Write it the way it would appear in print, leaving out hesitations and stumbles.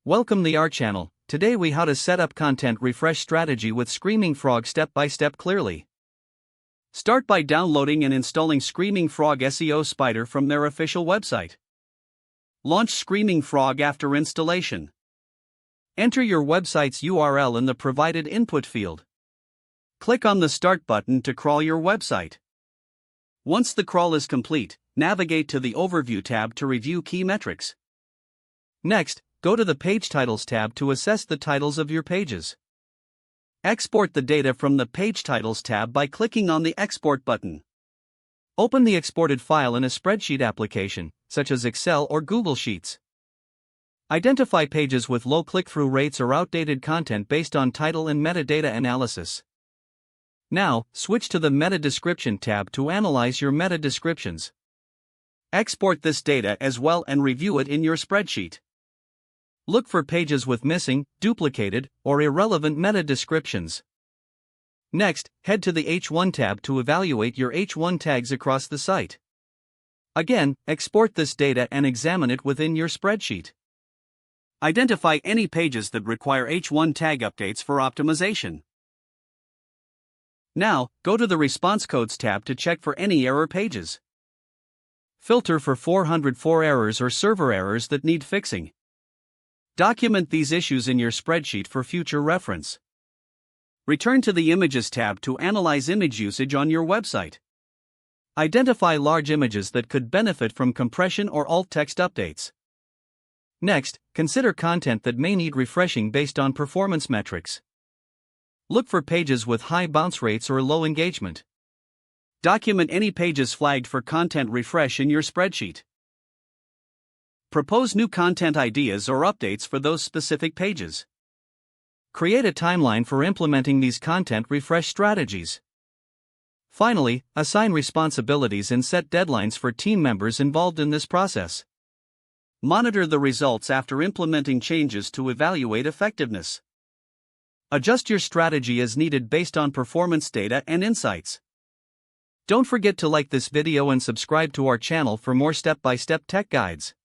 Welcome the our channel. Today we how to set up content refresh strategy with Screaming Frog step by step clearly. Start by downloading and installing Screaming Frog SEO Spider from their official website. Launch Screaming Frog after installation. Enter your website's URL in the provided input field. Click on the Start button to crawl your website. Once the crawl is complete, navigate to the Overview tab to review key metrics. Next, go to the Page Titles tab to assess the titles of your pages. Export the data from the Page Titles tab by clicking on the Export button. Open the exported file in a spreadsheet application, such as Excel or Google Sheets. Identify pages with low click-through rates or outdated content based on title and metadata analysis. Now, switch to the Meta Description tab to analyze your meta descriptions. Export this data as well and review it in your spreadsheet. Look for pages with missing, duplicated, or irrelevant meta descriptions. Next, head to the H1 tab to evaluate your H1 tags across the site. Again, export this data and examine it within your spreadsheet. Identify any pages that require H1 tag updates for optimization. Now, go to the Response Codes tab to check for any error pages. Filter for 404 errors or server errors that need fixing. Document these issues in your spreadsheet for future reference. Return to the Images tab to analyze image usage on your website. Identify large images that could benefit from compression or alt text updates. Next, consider content that may need refreshing based on performance metrics. Look for pages with high bounce rates or low engagement. Document any pages flagged for content refresh in your spreadsheet. Propose new content ideas or updates for those specific pages. Create a timeline for implementing these content refresh strategies. Finally, assign responsibilities and set deadlines for team members involved in this process. Monitor the results after implementing changes to evaluate effectiveness. Adjust your strategy as needed based on performance data and insights. Don't forget to like this video and subscribe to our channel for more step-by-step tech guides.